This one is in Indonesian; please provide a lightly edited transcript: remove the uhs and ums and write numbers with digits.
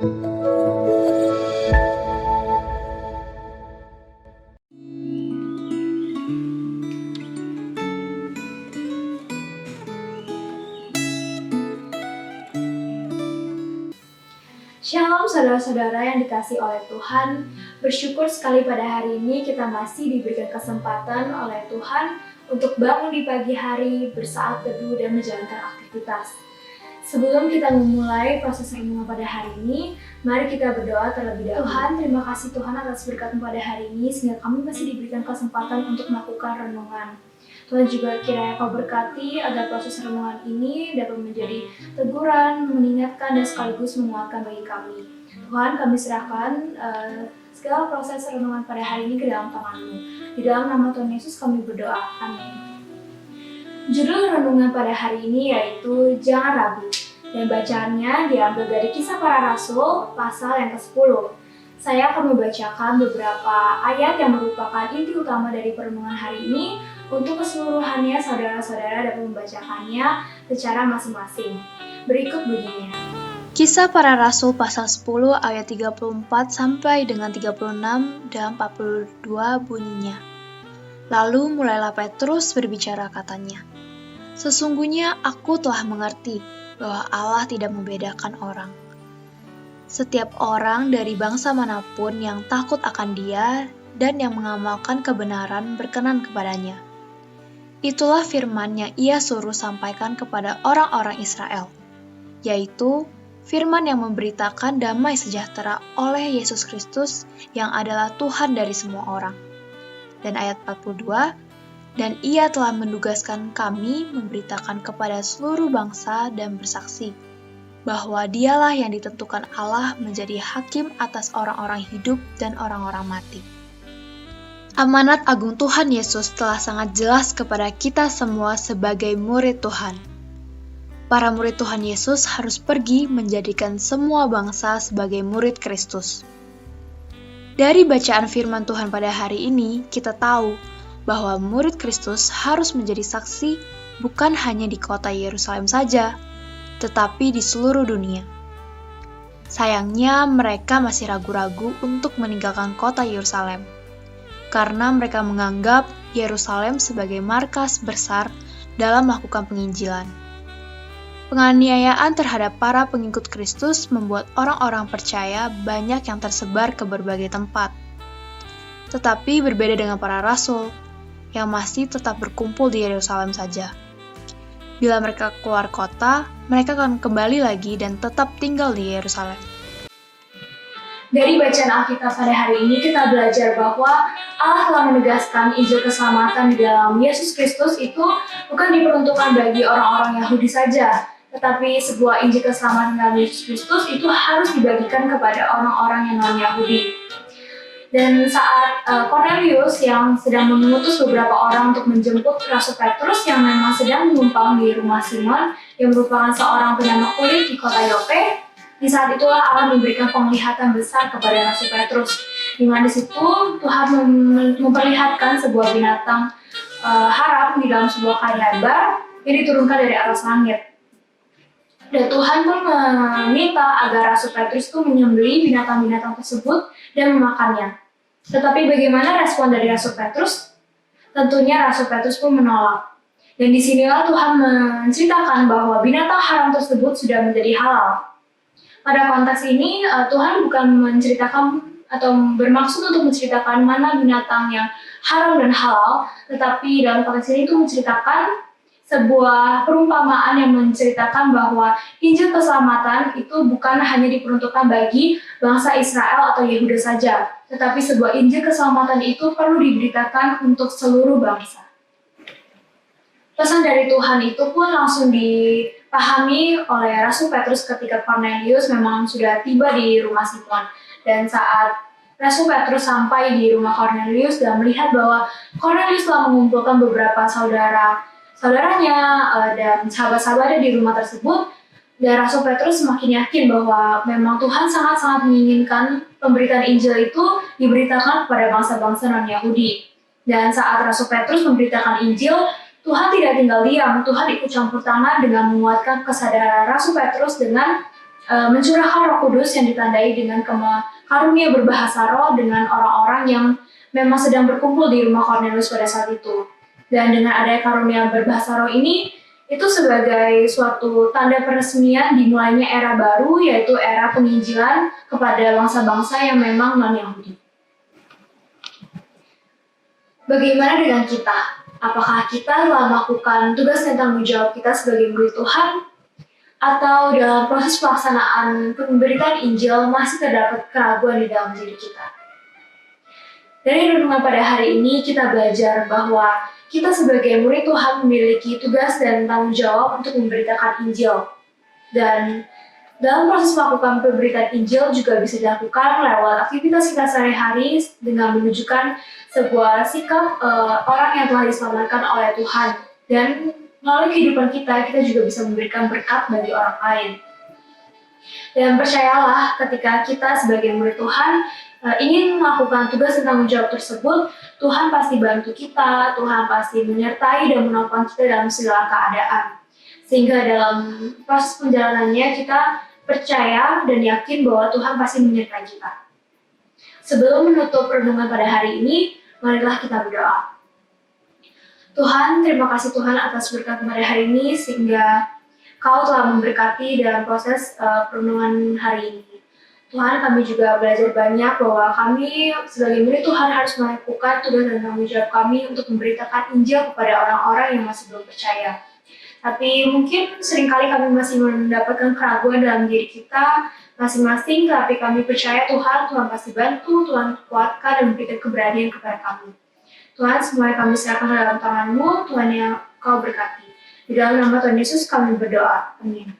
Shalom saudara-saudara yang dikasihi oleh Tuhan, bersyukur sekali pada hari ini kita masih diberikan kesempatan oleh Tuhan untuk bangun di pagi hari, bersaat teduh dan menjalankan aktivitas. Sebelum kita memulai proses renungan pada hari ini, mari kita berdoa terlebih dahulu. Tuhan, terima kasih Tuhan atas berkat pada hari ini, sehingga kami masih diberikan kesempatan untuk melakukan renungan. Tuhan juga kiranya Kau berkati agar proses renungan ini dapat menjadi teguran, mengingatkan, dan sekaligus menguatkan bagi kami. Tuhan, kami serahkan segala proses renungan pada hari ini ke dalam tangan-Mu. Di dalam nama Tuhan Yesus kami berdoa. Amin. Judul renungan pada hari ini yaitu Jangan Ragu. Dan bacaannya diambil dari Kisah Para Rasul pasal yang ke-10. Saya akan membacakan beberapa ayat yang merupakan inti utama dari perenungan hari ini. Untuk keseluruhannya, saudara-saudara dapat membacakannya secara masing-masing. Berikut bunyinya. Kisah Para Rasul pasal 10 ayat 34 sampai dengan 36 dan 42 bunyinya. Lalu mulailah Petrus berbicara katanya, "Sesungguhnya aku telah mengerti bahwa Allah tidak membedakan orang. Setiap orang dari bangsa manapun yang takut akan Dia dan yang mengamalkan kebenaran berkenan kepadanya. Itulah firman yang Ia suruh sampaikan kepada orang-orang Israel, yaitu firman yang memberitakan damai sejahtera oleh Yesus Kristus yang adalah Tuhan dari semua orang." Dan ayat 42, "Dan Ia telah menugaskan kami memberitakan kepada seluruh bangsa dan bersaksi, bahwa Dialah yang ditentukan Allah menjadi hakim atas orang-orang hidup dan orang-orang mati." Amanat agung Tuhan Yesus telah sangat jelas kepada kita semua sebagai murid Tuhan. Para murid Tuhan Yesus harus pergi menjadikan semua bangsa sebagai murid Kristus. Dari bacaan firman Tuhan pada hari ini, kita tahu bahwa murid Kristus harus menjadi saksi bukan hanya di kota Yerusalem saja, tetapi di seluruh dunia. Sayangnya, mereka masih ragu-ragu untuk meninggalkan kota Yerusalem, karena mereka menganggap Yerusalem sebagai markas besar dalam melakukan penginjilan. Penganiayaan terhadap para pengikut Kristus membuat orang-orang percaya banyak yang tersebar ke berbagai tempat. Tetapi berbeda dengan para rasul, yang masih tetap berkumpul di Yerusalem saja. Bila mereka keluar kota, mereka akan kembali lagi dan tetap tinggal di Yerusalem. Dari bacaan Alkitab pada hari ini kita belajar bahwa Allah telah menegaskan Injil keselamatan di dalam Yesus Kristus itu bukan diperuntukkan bagi orang-orang Yahudi saja, tetapi sebuah Injil keselamatan dalam Yesus Kristus itu harus dibagikan kepada orang-orang yang non-Yahudi. Dan saat Cornelius yang sedang mengutus beberapa orang untuk menjemput Rasul Petrus yang memang sedang menumpang di rumah Simon yang merupakan seorang penyamak kulit di kota Yope, di saat itulah Allah memberikan penglihatan besar kepada Rasul Petrus, di mana di situ Tuhan memperlihatkan sebuah binatang haram di dalam sebuah kain lebar yang diturunkan dari atas langit. Dan Tuhan pun meminta agar Rasul Petrus itu menyembelih binatang-binatang tersebut dan memakannya. Tetapi bagaimana respon dari Rasul Petrus? Tentunya Rasul Petrus pun menolak. Dan disinilah Tuhan menceritakan bahwa binatang haram tersebut sudah menjadi halal. Pada konteks ini, Tuhan bukan menceritakan atau bermaksud untuk menceritakan mana binatang yang haram dan halal, tetapi dalam konteks ini itu menceritakan sebuah perumpamaan yang menceritakan bahwa Injil keselamatan itu bukan hanya diperuntukkan bagi bangsa Israel atau Yehuda saja, tetapi sebuah Injil keselamatan itu perlu diberitakan untuk seluruh bangsa. Pesan dari Tuhan itu pun langsung dipahami oleh Rasul Petrus ketika Cornelius memang sudah tiba di rumah Simon. Dan saat Rasul Petrus sampai di rumah Cornelius dan melihat bahwa Cornelius telah mengumpulkan beberapa saudaranya dan sahabat-sahabatnya di rumah tersebut, dan Rasul Petrus semakin yakin bahwa memang Tuhan sangat-sangat menginginkan pemberitaan Injil itu diberitakan kepada bangsa-bangsa non-Yahudi. Dan saat Rasul Petrus memberitakan Injil, Tuhan tidak tinggal diam. Tuhan ikut campur tangan dengan menguatkan kesadaran Rasul Petrus dengan mencurahkan Roh Kudus yang ditandai dengan karunia berbahasa roh dengan orang-orang yang memang sedang berkumpul di rumah Cornelius pada saat itu. Dan dengan adanya karunia berbahasa roh ini, itu sebagai suatu tanda peresmian dimulainya era baru, yaitu era penginjilan kepada bangsa-bangsa yang memang non-Yahudi. Bagaimana dengan kita? Apakah kita telah melakukan tugas dan tanggung jawab kita sebagai murid Tuhan? Atau dalam proses pelaksanaan pemberitaan Injil masih terdapat keraguan di dalam diri kita? Dari renungan pada hari ini kita belajar bahwa kita sebagai murid Tuhan memiliki tugas dan tanggung jawab untuk memberitakan Injil. Dan dalam proses melakukan pemberitaan Injil juga bisa dilakukan lewat aktivitas kita sehari-hari dengan menunjukkan sebuah sikap orang yang telah diselamatkan oleh Tuhan. Dan melalui kehidupan kita juga bisa memberikan berkat bagi orang lain. Dan percayalah, ketika kita sebagai murid Tuhan ingin melakukan tugas dan tanggung jawab tersebut, Tuhan pasti bantu kita, Tuhan pasti menyertai dan menopang kita dalam segala keadaan. Sehingga dalam proses perjalanannya kita percaya dan yakin bahwa Tuhan pasti menyertai kita. Sebelum menutup renungan pada hari ini, marilah kita berdoa. Tuhan, terima kasih Tuhan atas berkat pada hari ini, sehingga Kau telah memberkati dalam proses perenungan hari ini. Tuhan, kami juga belajar banyak bahwa kami sebagai murid Tuhan harus melakukan tugas dan tanggung jawab kami untuk memberitakan Injil kepada orang-orang yang masih belum percaya. Tapi mungkin seringkali kami masih mendapatkan keraguan dalam diri kita masing-masing, tapi kami percaya Tuhan pasti bantu, Tuhan kuatkan dan memberikan keberanian kepada kami. Tuhan, semuanya kami serahkan dalam tangan-Mu, Tuhan yang Kau berkati. Di dalam nama Tuhan Yesus kami berdoa. Amin.